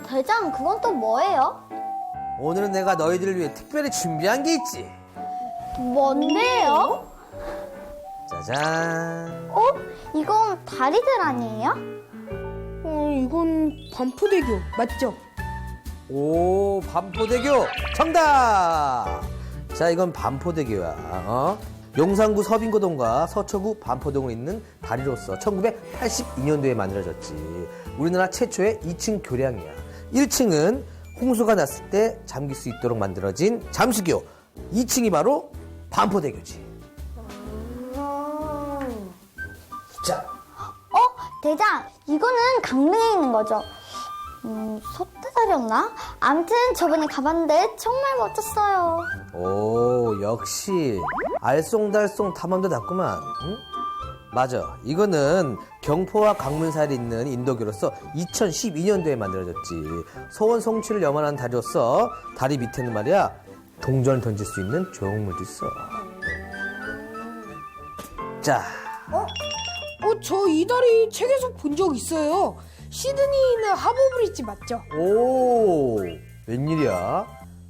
대장, 그건 또 뭐예요? 오늘은 내가 너희들을 위해 특별히 준비한 게 있지. 뭔데요? 짜잔. 이건 다리들 아니에요? 이건 반포대교 맞죠? 오, 반포대교 정답. 자, 이건 반포대교야. 용산구 서빙고동과 서초구 반포동에 있는 다리로서 1982년도에 만들어졌지. 우리나라 최초의 2층 교량이야. 1층은 홍수가 났을 때 잠길 수 있도록 만들어진 잠수교. 2층이 바로 반포대교지. 자, 대장, 이거는 강릉에 있는 거죠? 서태다리였나? 암튼 저번에 가봤는데 정말 멋졌어요. 오, 역시 알쏭달쏭 탐험도 났구만. 응? 맞아, 이거는 경포와 강문 사이에 있는 인도교로서 2012년도에 만들어졌지. 소원 성취를 염원한 다리로서 다리 밑에는 말이야 동전을 던질 수 있는 조형물도 있어. 자, 저 이 다리 책에서 본 적 있어요. 시드니에 있는 하버브리지 맞죠? 오, 웬일이야?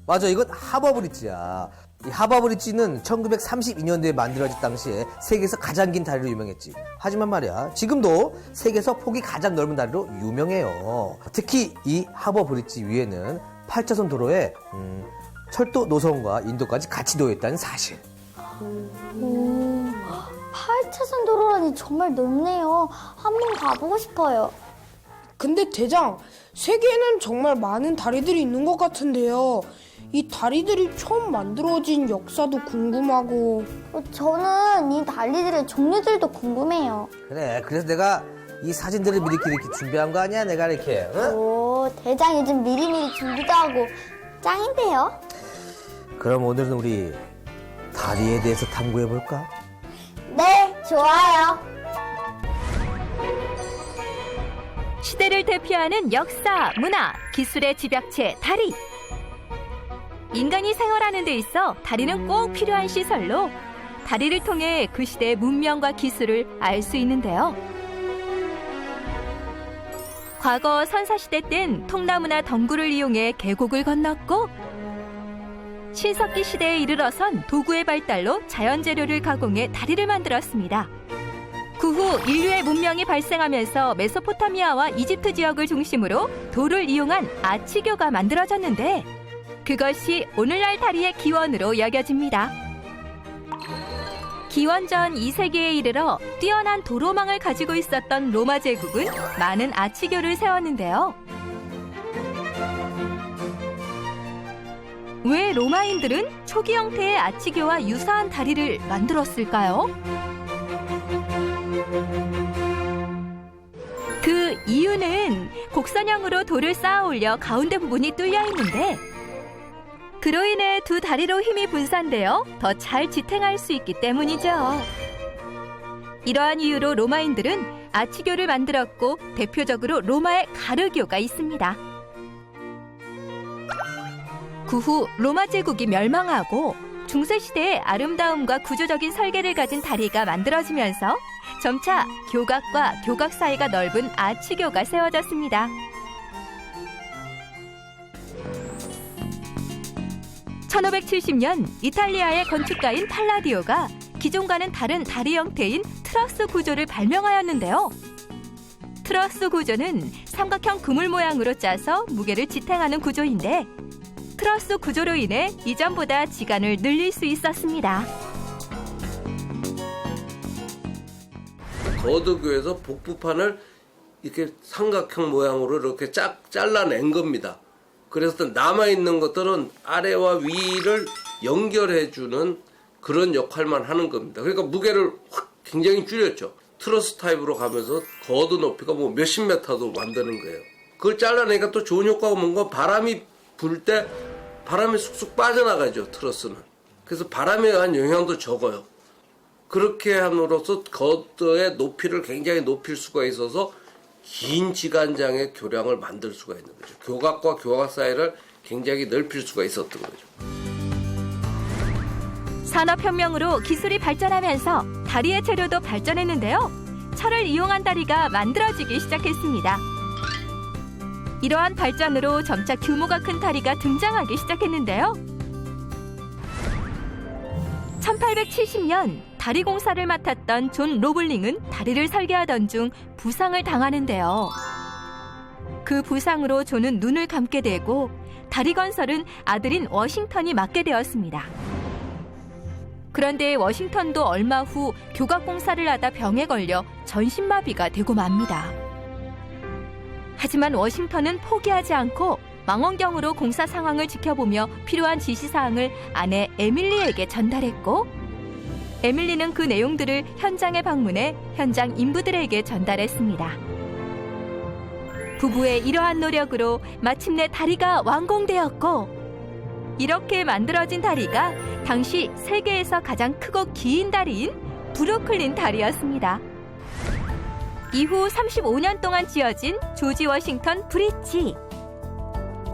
맞아, 이건 하버브리지야. 이 하버브리지는 1932년도에 만들어질 당시에 세계에서 가장 긴 다리로 유명했지. 하지만 말이야, 지금도 세계에서 폭이 가장 넓은 다리로 유명해요. 특히 이 하버브리지 위에는 8차선 도로에 철도 노선과 인도까지 같이 놓여 있다는 사실. 8차선 도로라니 정말 넓네요. 한번 가보고 싶어요. 근데 대장, 세계에는 정말 많은 다리들이 있는 것 같은데요. 이 다리들이 처음 만들어진 역사도 궁금하고. 저는 이 다리들의 종류들도 궁금해요. 그래, 그래서 내가 이 사진들을 미리 이렇게 준비한 거 아니야? 내가 이렇게. 응? 오, 대장 요즘 미리미리 준비도 하고 짱인데요? 그럼 오늘은 우리 다리에 대해서 탐구해볼까? 네, 좋아요. 시대를 대표하는 역사, 문화, 기술의 집약체 다리. 인간이 생활하는 데 있어 다리는 꼭 필요한 시설로 다리를 통해 그 시대의 문명과 기술을 알 수 있는데요. 과거 선사시대 땐 통나무나 덩굴을 이용해 계곡을 건넜고 신석기 시대에 이르러선 도구의 발달로 자연재료를 가공해 다리를 만들었습니다. 그 후 인류의 문명이 발생하면서 메소포타미아와 이집트 지역을 중심으로 돌을 이용한 아치교가 만들어졌는데 그것이 오늘날 다리의 기원으로 여겨집니다. 기원전 2세기에 이르러 뛰어난 도로망을 가지고 있었던 로마 제국은 많은 아치교를 세웠는데요. 왜 로마인들은 초기 형태의 아치교와 유사한 다리를 만들었을까요? 그 이유는 곡선형으로 돌을 쌓아 올려 가운데 부분이 뚫려 있는데 그로 인해 두 다리로 힘이 분산되어 더 잘 지탱할 수 있기 때문이죠. 이러한 이유로 로마인들은 아치교를 만들었고 대표적으로 로마의 가르교가 있습니다. 그 후 로마 제국이 멸망하고 중세시대에 아름다움과 구조적인 설계를 가진 다리가 만들어지면서 점차 교각과 교각 사이가 넓은 아치교가 세워졌습니다. (1570년) 이탈리아의 건축가인 팔라디오가 기존과는 다른 다리 형태인 트러스 구조를 발명하였는데요. 트러스 구조는 삼각형 그물 모양으로 짜서 무게를 지탱하는 구조인데 트러스 구조로 인해 이전보다 지간을 늘릴 수 있었습니다. 거두교에서 복부판을 이렇게 삼각형 모양으로 이렇게 잘라낸 겁니다. 그래서 남아있는 것들은 아래와 위를 연결해주는 그런 역할만 하는 겁니다. 그러니까 무게를 확 굉장히 줄였죠. 트러스 타입으로 가면서 거두 높이가 뭐 몇십 메타도 만드는 거예요. 그걸 잘라내니까 또 좋은 효과가 뭔가 바람이 불 때 바람이 쑥쑥 빠져나가죠, 트러스는. 그래서 바람에 의한 영향도 적어요. 그렇게 함으로써 거두의 높이를 굉장히 높일 수가 있어서 긴 지간장의 교량을 만들 수가 있는 거죠. 교각과 교각 사이를 굉장히 넓힐 수가 있었던 거죠. 산업혁명으로 기술이 발전하면서 다리의 재료도 발전했는데요. 철을 이용한 다리가 만들어지기 시작했습니다. 이러한 발전으로 점차 규모가 큰 다리가 등장하기 시작했는데요. 1870년 다리 공사를 맡았던 존 로블링은 다리를 설계하던 중 부상을 당하는데요. 그 부상으로 존은 눈을 감게 되고 다리 건설은 아들인 워싱턴이 맡게 되었습니다. 그런데 워싱턴도 얼마 후 교각 공사를 하다 병에 걸려 전신마비가 되고 맙니다. 하지만 워싱턴은 포기하지 않고 망원경으로 공사 상황을 지켜보며 필요한 지시사항을 아내 에밀리에게 전달했고, 에밀리는 그 내용들을 현장에 방문해 현장 인부들에게 전달했습니다. 부부의 이러한 노력으로 마침내 다리가 완공되었고, 이렇게 만들어진 다리가 당시 세계에서 가장 크고 긴 다리인 브루클린 다리였습니다. 이후 35년 동안 지어진 조지 워싱턴 브릿지,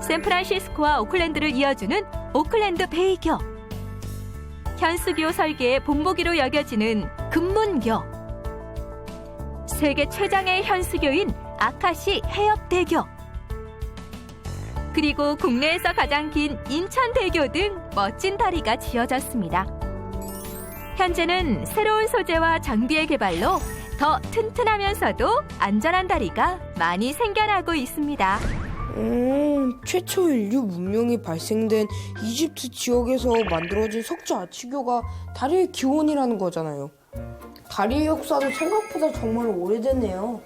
샌프란시스코와 오클랜드를 이어주는 오클랜드 베이교, 현수교 설계의 본보기로 여겨지는 금문교, 세계 최장의 현수교인 아카시 해협대교, 그리고 국내에서 가장 긴 인천대교 등 멋진 다리가 지어졌습니다. 현재는 새로운 소재와 장비의 개발로 더 튼튼하면서도 안전한 다리가 많이 생겨나고 있습니다. 최초 인류 문명이 발생된 이집트 지역에서 만들어진 석조 아치교가 다리의 기원이라는 거잖아요. 다리의 역사도 생각보다 정말 오래됐네요.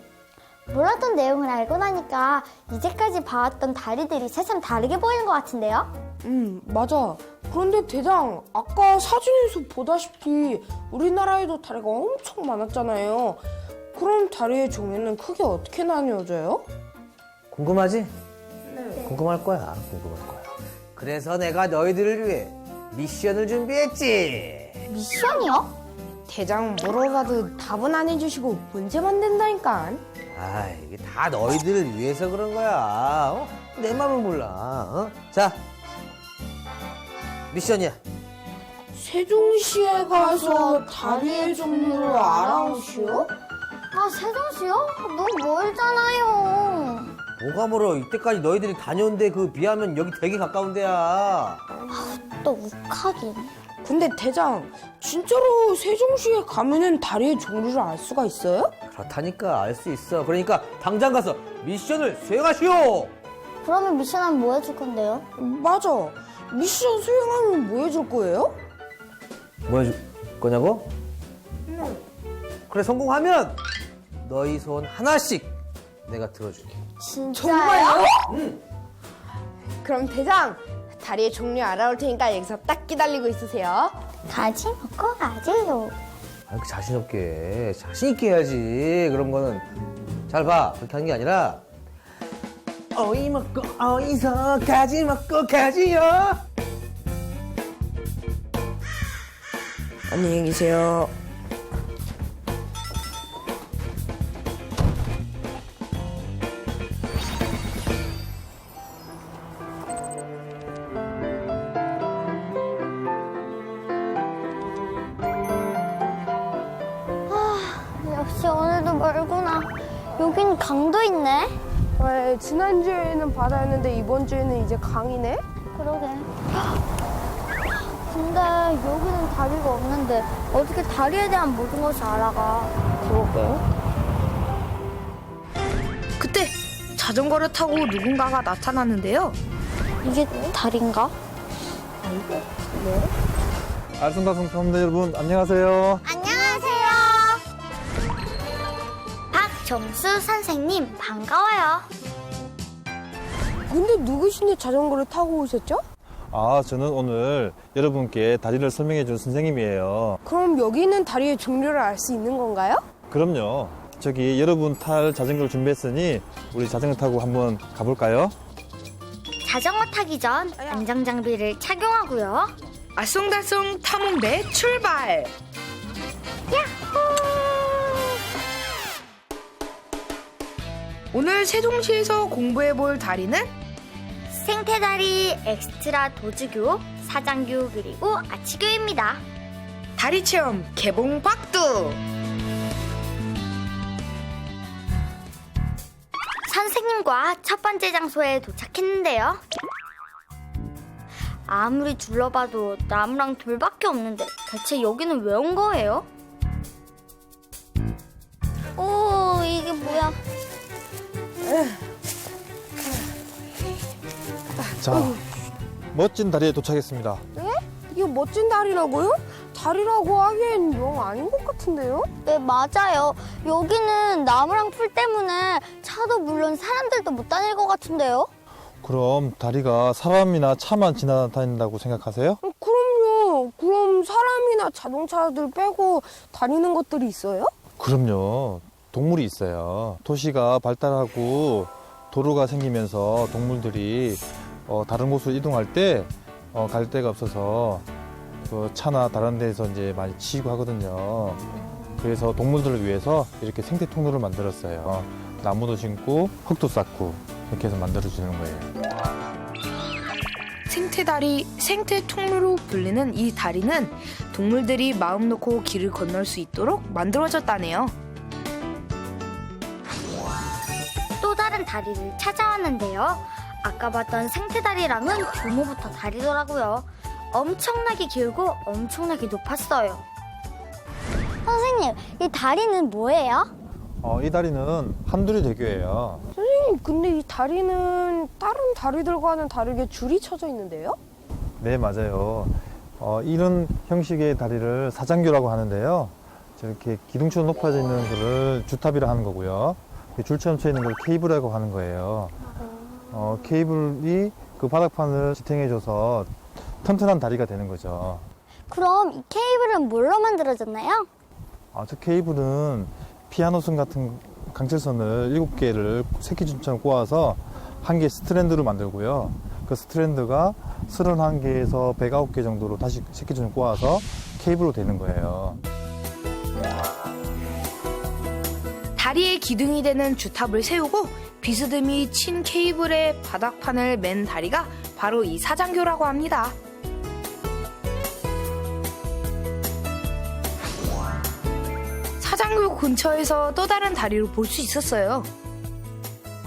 몰랐던 내용을 알고 나니까 이제까지 봐왔던 다리들이 새삼 다르게 보이는 것 같은데요? 맞아. 그런데 대장, 아까 사진에서 보다시피 우리나라에도 다리가 엄청 많았잖아요. 그럼 다리의 종류는 크게 어떻게 나뉘어져요? 궁금하지? 궁금할 거야. 그래서 내가 너희들을 위해 미션을 준비했지. 미션이요? 대장 물어봐도 답은 안 해주시고 문제만 낸다니까. 아, 이게 다 너희들을 위해서 그런 거야. 어? 내 맘을 몰라. 어? 자, 미션이야. 세종시에 가서 다리의 종류를 알아오시오? 아, 세종시요? 너무 멀잖아요. 뭐가 멀어. 이때까지 너희들이 다녀온 데 그 비하면 여기 되게 가까운 데야. 또 욱하긴. 근데 대장, 진짜로 세종시에 가면은 다리의 종류를 알 수가 있어요? 그렇다니까 알 수 있어. 그러니까 당장 가서 미션을 수행하시오. 그러면 미션하면 뭐 해줄 건데요? 맞아. 미션 수행하면 뭐 해줄 거예요? 뭐 해줄 거냐고? 그래, 성공하면 너희 소원 하나씩 내가 들어줄게. 진짜요? 그럼 대장, 다리의 종류 알아올 테니까 여기서 딱 기다리고 있으세요. 가지 먹고 가지요. 아, 이렇게 자신 없게, 자신 있게 해야지. 그런 거는. 잘 봐. 그렇게 하는 게 아니라 어이 먹고 어이서 가지 먹고 가지요. 안녕히 계세요. 역시 오늘도 멀구나. 여긴 강도 있네. 왜 지난주에는 바다였는데 이번 주에는 이제 강이네? 그러게. 근데 여기는 다리가 없는데 어떻게 다리에 대한 모든 것을 알아가? 그러게. 그때 자전거를 타고 누군가가 나타났는데요. 이게 다리인가? 알쏭달쏭 탐험대 여러분 안녕하세요. 안녕하세요. 박정수 선생님 반가워요. 근데 누구신데 자전거를 타고 오셨죠? 저는 오늘 여러분께 다리를 설명해 준 선생님이에요. 그럼 여기 있는 다리의 종류를 알 수 있는 건가요? 그럼요. 저기 여러분 탈 자전거를 준비했으니 우리 자전거 타고 한번 가볼까요? 자전거 타기 전 안전 장비를 착용하고요. 알쏭달쏭 탐험대 출발! 오늘 세종시에서 공부해볼 다리는 생태다리, 엑스트라 도즈교, 사장교 그리고 아치교입니다. 다리 체험 개봉 박두. 선생님과 첫 번째 장소에 도착했는데요. 아무리 둘러봐도 나무랑 돌밖에 없는데 대체 여기는 왜 온 거예요? 오, 이게 뭐야? 자, 멋진 다리에 도착했습니다. 이게 멋진 다리라고요? 다리라고 하기엔 영 아닌 것 같은데요? 네, 맞아요. 여기는 나무랑 풀 때문에 차도 물론 사람들도 못 다닐 것 같은데요? 그럼 다리가 사람이나 차만 지나다닌다고 생각하세요? 그럼요. 그럼 사람이나 자동차들 빼고 다니는 것들이 있어요? 그럼요. 동물이 있어요. 도시가 발달하고 도로가 생기면서 동물들이 다른 곳으로 이동할 때 갈 데가 없어서 그 차나 다른 데서 이제 많이 치이고 하거든요. 그래서 동물들을 위해서 이렇게 생태 통로를 만들었어요. 나무도 심고 흙도 쌓고 이렇게 해서 만들어주는 거예요. 생태다리, 생태통로로 불리는 이 다리는 동물들이 마음 놓고 길을 건널 수 있도록 만들어졌다네요. 또 다른 다리를 찾아왔는데요. 아까 봤던 생태다리랑은 규모부터 다르더라고요. 엄청나게 길고 엄청나게 높았어요. 선생님, 이 다리는 뭐예요? 이 다리는 한두리 대교예요. 선생님, 근데 이 다리는 다른 다리들과는 다르게 줄이 쳐져 있는데요? 네, 맞아요. 이런 형식의 다리를 사장교라고 하는데요. 저렇게 기둥처럼 높아져 있는 거를 주탑이라 하는 거고요. 줄처럼 쳐 있는 걸 케이블이라고 하는 거예요. 케이블이 그 바닥판을 지탱해줘서 튼튼한 다리가 되는 거죠. 그럼 이 케이블은 뭘로 만들어졌나요? 저 케이블은 피아노선 같은 강철선을 7개를 새끼줄처럼 꼬아서 한 개 스트랜드로 만들고요. 그 스트랜드가 31개에서 109개 정도로 다시 새끼줄을 꼬아서 케이블로 되는 거예요. 다리의 기둥이 되는 주탑을 세우고 비스듬히 친 케이블의 바닥판을 맨 다리가 바로 이 사장교라고 합니다. 사장교 근처에서 또 다른 다리를 볼 수 있었어요.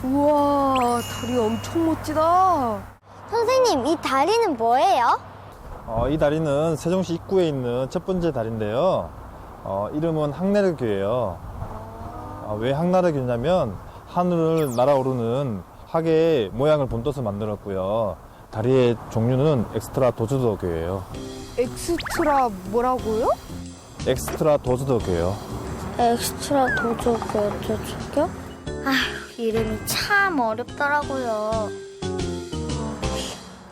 우와, 다리 엄청 멋지다. 선생님, 이 다리는 뭐예요? 이 다리는 세종시 입구에 있는 첫 번째 다리인데요. 이름은 항나라교예요. 왜 항나라교냐면 하늘을 날아오르는 학의 모양을 본떠서 만들었고요. 다리의 종류는 엑스트라 도즈더교예요. 엑스트라 뭐라고요? 엑스트라 도즈더교요. 엑스트라 도저교? 아휴, 이름이 참 어렵더라고요.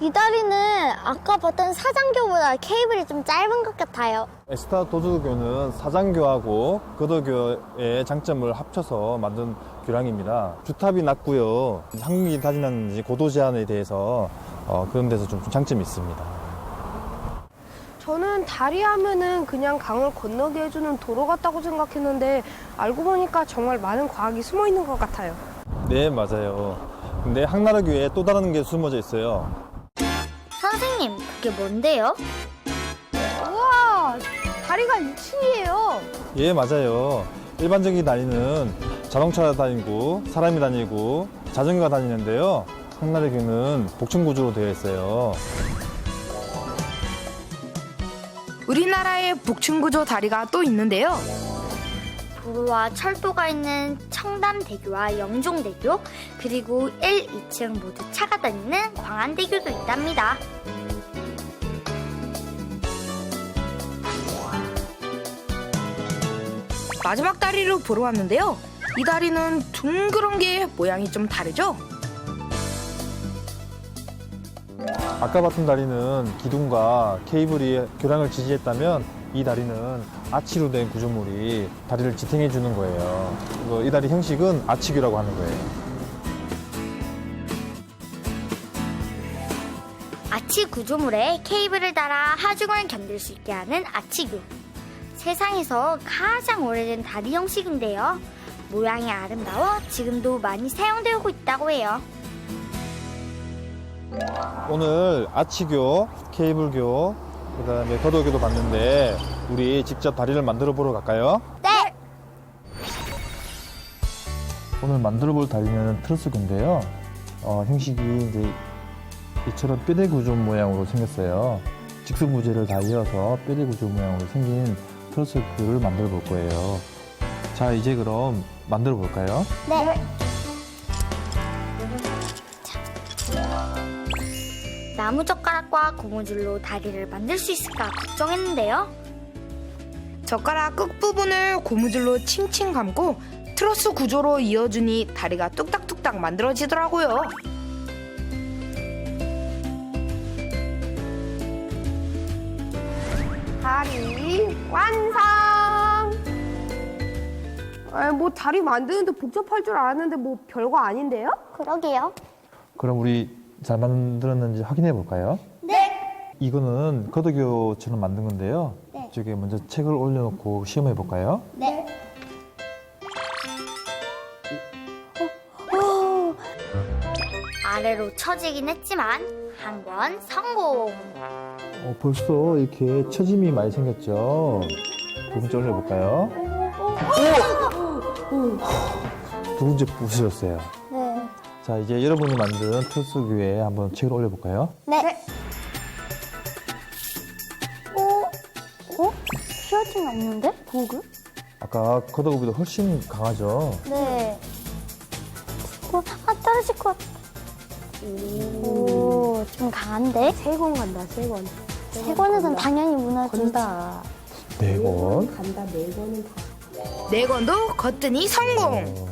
이 다리는 아까 봤던 사장교보다 케이블이 좀 짧은 것 같아요. 엑스트라 도즈더교는 사장교하고 거더교의 장점을 합쳐서 만든 교량입니다. 주탑이 낮고요. 항목이 다지나는지 고도 제한에 대해서 그런 데서 좀 장점이 있습니다. 저는 다리 하면은 그냥 강을 건너게 해주는 도로 같다고 생각했는데 알고 보니까 정말 많은 과학이 숨어 있는 것 같아요. 네, 맞아요. 근데 항나라교에 또 다른 게 숨어져 있어요. 선생님, 그게 뭔데요? 우와, 다리가 2층이에요. 예, 맞아요. 일반적인 다리는 자동차가 다니고 사람이 다니고 자전거가 다니는데요. 항나라교는 복층 구조로 되어 있어요. 우리나라의 복층구조 다리가 또 있는데요. 도로와 철도가 있는 청담대교와 영종대교, 그리고 1, 2층 모두 차가 다니는 광안대교도 있답니다. 마지막 다리를 보러 왔는데요. 이 다리는 둥그런 게 모양이 좀 다르죠? 아까 봤던 다리는 기둥과 케이블이 교량을 지지했다면 이 다리는 아치로 된 구조물이 다리를 지탱해 주는 거예요. 이 다리 형식은 아치교라고 하는 거예요. 아치 구조물에 케이블을 달아 하중을 견딜 수 있게 하는 아치교. 세상에서 가장 오래된 다리 형식인데요. 모양이 아름다워 지금도 많이 사용되고 있다고 해요. 오늘 아치교, 케이블교, 그다음에 거도교도 봤는데 우리 직접 다리를 만들어 보러 갈까요? 네. 오늘 만들어 볼 다리는 트러스인데요. 형식이 이제 이처럼 뼈대 구조 모양으로 생겼어요. 직선부재를 다 이어서 뼈대 구조 모양으로 생긴 트러스를 만들어 볼 거예요. 자, 이제 그럼 만들어 볼까요? 네. 나무젓가락과 고무줄로 다리를 만들 수 있을까 걱정했는데요. 젓가락 끝부분을 고무줄로 칭칭 감고 트러스 구조로 이어주니 다리가 뚝딱뚝딱 만들어지더라고요. 다리 완성! 뭐 다리 만드는데 복잡할 줄 알았는데 뭐 별거 아닌데요? 그러게요. 그럼 우리 잘 만들었는지 확인해 볼까요? 네. 이거는 거도교처럼 만든 건데요. 네. 이쪽에 먼저 책을 올려놓고 시험해 볼까요? 네. 아래로 처지긴 했지만 한 권 성공. 벌써 이렇게 처짐이 많이 생겼죠. 두 번째 올려볼까요? 두 번째 부수셨어요. 네. 자, 이제 여러분이 만든 트러스 위에 한번 책을 올려볼까요? 네. 휘어진 없는데? 보그? 아까 거도교보다 훨씬 강하죠? 네. 떨어질 것 같아. 오, 좀 강한데? 세 권 간다, 세 권. 세 권에선 당연히 무너지지. 네 번. 간다, 네 권은 다. 네 권도 거뜬히 성공!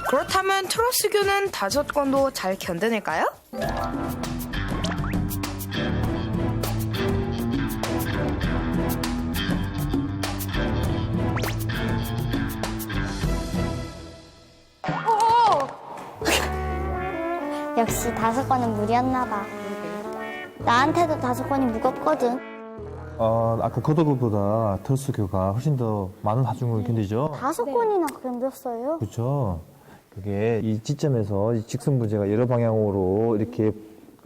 그렇다면 트러스교는 5권도 잘 견뎌낼까요? 역시 5권은 무리였나 봐. 나한테도 5권이 무겁거든. 아까 거도교보다 트러스교가 훨씬 더 많은 하중을 견디죠? 5권이나 견뎠어요? 그렇죠. 그게 이 지점에서 이 직선부재가 여러 방향으로 이렇게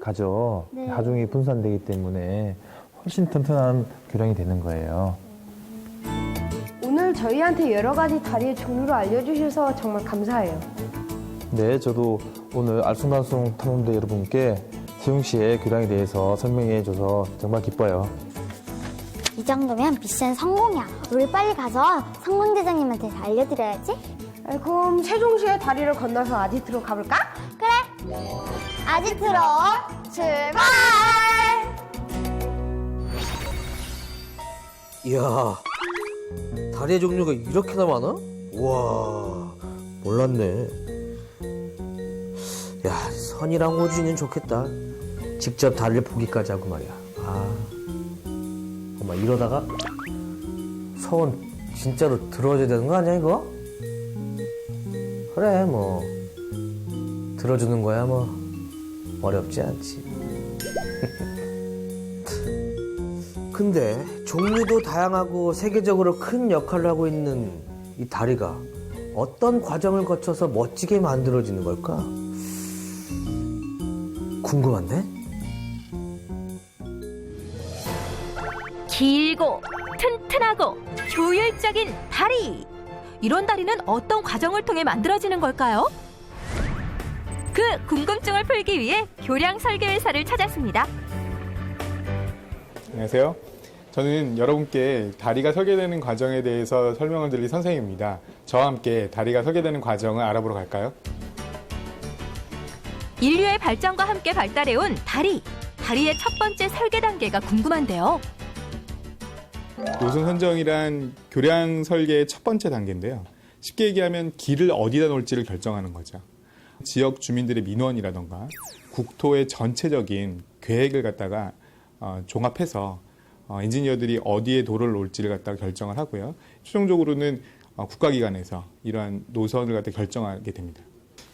가죠. 네. 하중이 분산되기 때문에 훨씬 튼튼한 교량이 되는 거예요. 오늘 저희한테 여러 가지 다리의 종류를 알려주셔서 정말 감사해요. 네, 저도 오늘 알쏭달쏭 탐험대 여러분께 세웅 씨의 교량에 대해서 설명해줘서 정말 기뻐요. 이 정도면 미션 성공이야. 우리 빨리 가서 성공대장님한테 다 알려드려야지. 그럼 세종시의 다리를 건너서 아지트로 가볼까? 그래. 아지트로 출발! 이야, 다리의 종류가 이렇게나 많아? 우와, 몰랐네. 야, 선이랑 호준이는 좋겠다. 직접 다리를 보기까지 하고 말이야. 엄마 이러다가 선 진짜로 들어줘야 되는 거 아니야 이거? 그래 뭐 들어주는 거야 뭐 어렵지 않지. 근데 종류도 다양하고 세계적으로 큰 역할을 하고 있는 이 다리가 어떤 과정을 거쳐서 멋지게 만들어지는 걸까? 궁금한데? 길고 튼튼하고 효율적인 다리. 이런 다리는 어떤 과정을 통해 만들어지는 걸까요? 그 궁금증을 풀기 위해 교량 설계회사를 찾았습니다. 안녕하세요. 저는 여러분께 다리가 설계되는 과정에 대해서 설명을 드릴 선생님입니다. 저와 함께 다리가 설계되는 과정을 알아보러 갈까요? 인류의 발전과 함께 발달해온 다리. 다리의 첫 번째 설계 단계가 궁금한데요. 노선 선정이란 교량 설계의 첫 번째 단계인데요. 쉽게 얘기하면 길을 어디다 놓을지를 결정하는 거죠. 지역 주민들의 민원이라던가 국토의 전체적인 계획을 갖다가 종합해서 엔지니어들이 어디에 도로를 놓을지를 갖다가 결정을 하고요. 최종적으로는 국가기관에서 이러한 노선을 갖다 결정하게 됩니다.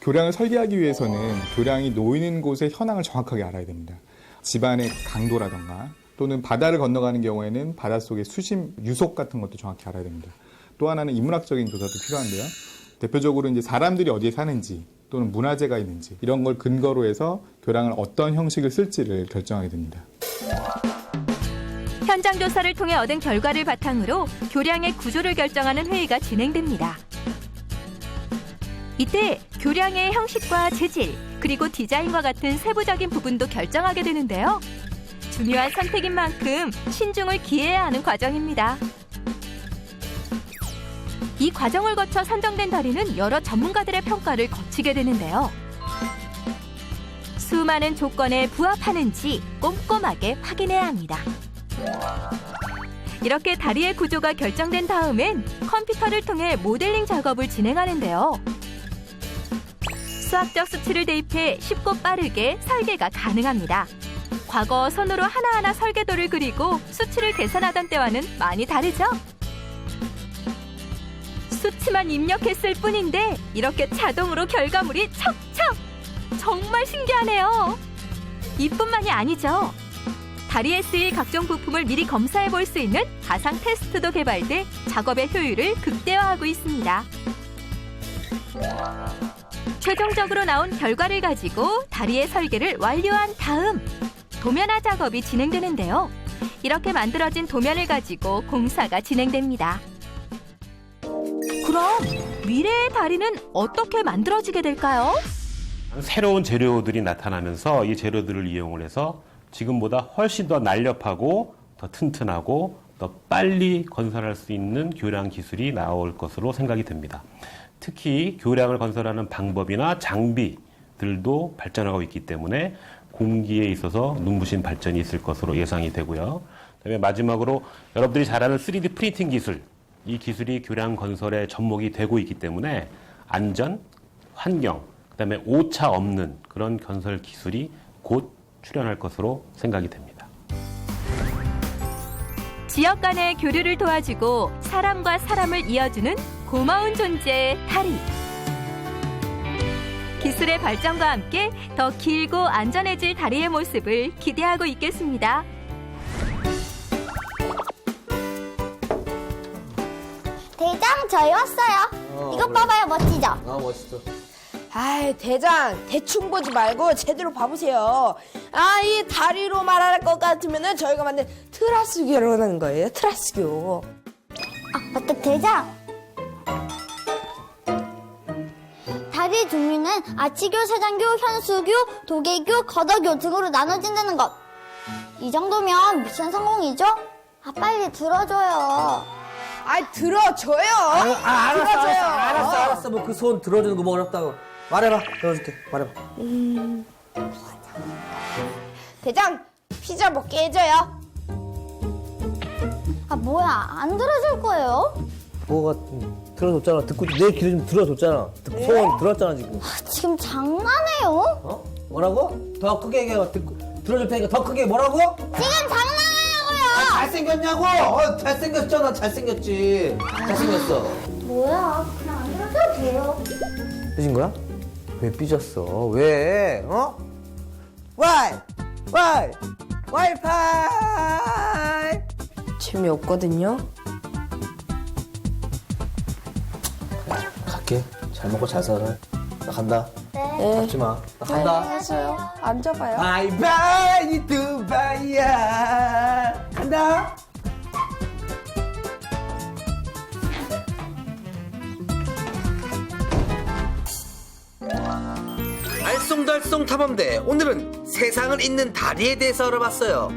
교량을 설계하기 위해서는 교량이 놓이는 곳의 현황을 정확하게 알아야 됩니다. 집안의 강도라던가 또는 바다를 건너가는 경우에는 바닷속의 수심, 유속 같은 것도 정확히 알아야 됩니다. 또 하나는 인문학적인 조사도 필요한데요. 대표적으로 이제 사람들이 어디에 사는지 또는 문화재가 있는지 이런 걸 근거로 해서 교량을 어떤 형식을 쓸지를 결정하게 됩니다. 현장 조사를 통해 얻은 결과를 바탕으로 교량의 구조를 결정하는 회의가 진행됩니다. 이때 교량의 형식과 재질, 그리고 디자인과 같은 세부적인 부분도 결정하게 되는데요. 중요한 선택인 만큼 신중을 기해야 하는 과정입니다. 이 과정을 거쳐 선정된 다리는 여러 전문가들의 평가를 거치게 되는데요. 수많은 조건에 부합하는지 꼼꼼하게 확인해야 합니다. 이렇게 다리의 구조가 결정된 다음엔 컴퓨터를 통해 모델링 작업을 진행하는데요. 수학적 수치를 대입해 쉽고 빠르게 설계가 가능합니다. 과거 손으로 하나하나 설계도를 그리고 수치를 계산하던 때와는 많이 다르죠? 수치만 입력했을 뿐인데 이렇게 자동으로 결과물이 척척! 정말 신기하네요. 이뿐만이 아니죠. 다리에 쓰일 각종 부품을 미리 검사해 볼 수 있는 가상 테스트도 개발돼 작업의 효율을 극대화하고 있습니다. 최종적으로 나온 결과를 가지고 다리의 설계를 완료한 다음 도면화 작업이 진행되는데요. 이렇게 만들어진 도면을 가지고 공사가 진행됩니다. 그럼 미래의 다리는 어떻게 만들어지게 될까요? 새로운 재료들이 나타나면서 이 재료들을 이용을 해서 지금보다 훨씬 더 날렵하고 더 튼튼하고 더 빨리 건설할 수 있는 교량 기술이 나올 것으로 생각이 됩니다. 특히 교량을 건설하는 방법이나 장비들도 발전하고 있기 때문에 공기에 있어서 눈부신 발전이 있을 것으로 예상이 되고요. 그다음에 마지막으로 여러분들이 잘 아는 3D 프린팅 기술, 이 기술이 교량 건설의 접목이 되고 있기 때문에 안전, 환경, 그다음에 오차 없는 그런 건설 기술이 곧 출현할 것으로 생각이 됩니다. 지역 간의 교류를 도와주고 사람과 사람을 이어주는 고마운 존재 다리. 기술의 발전과 함께 더 길고 안전해질 다리의 모습을 기대하고 있겠습니다. 대장, 저희 왔어요. 이것 그래. 봐봐요, 멋지죠? 아, 멋있어. 아이, 대장, 대충 보지 말고 제대로 봐보세요. 아, 이 다리로 말할 것 같으면은 저희가 만든 트라스교라는 거예요. 트라스교. 아, 맞다, 대장. 다리의 종류는 아치교, 세장교, 현수교, 도계교, 거덕교 등으로 나눠진다는 것. 이 정도면 미션 성공이죠? 아, 빨리 들어줘요. 아이, 들어줘요. 알았어. 뭐 그 손 들어주는 거 뭐 어렵다고. 말해봐. 들어줄게. 말해봐. 대장, 피자 먹게 해줘요. 아, 뭐야, 안 들어줄 거예요? 뭐가 들어줬잖아. 듣고 내 귀를 좀 들어줬잖아. 소원 들었잖아 지금. 아, 지금 장난해요? 어? 뭐라고? 더 크게 얘기해. 들어줄 테니까 더 크게 뭐라고? 지금 장난하냐고요? 잘생겼냐고? 잘생겼잖아. 잘생겼지. 잘생겼어. 뭐야, 그냥 안 들어줘도 돼요. 삐진 거야? 왜 삐졌어? 왜? 어? 와이파이. 재미없거든요. 갈게. 잘 먹고 잘 살아. 나 간다. 네. 잡지 마. 나 간다. 안녕하세요. 앉아봐요. 바이바이 두바이야. 간다. 알쏭달쏭 탐험대. 오늘은 세상을 잇는 다리에 대해서 알아봤어요.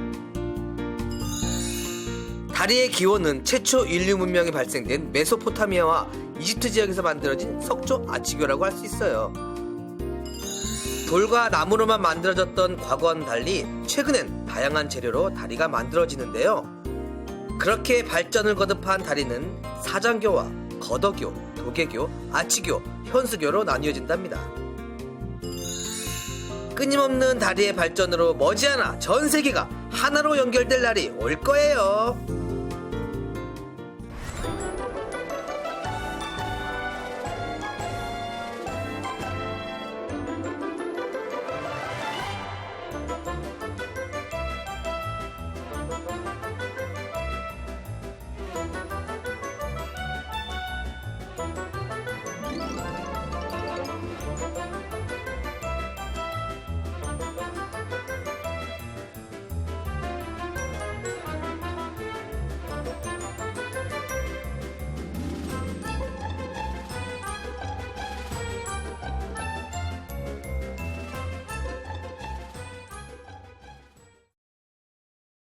다리의 기원은 최초 인류 문명이 발생된 메소포타미아와 이집트 지역에서 만들어진 석조 아치교라고 할 수 있어요. 돌과 나무로만 만들어졌던 과거와는 달리 최근엔 다양한 재료로 다리가 만들어지는데요. 그렇게 발전을 거듭한 다리는 사장교와 거덕교, 도계교, 아치교, 현수교로 나뉘어진답니다. 끊임없는 다리의 발전으로 머지않아 전 세계가 하나로 연결될 날이 올 거예요.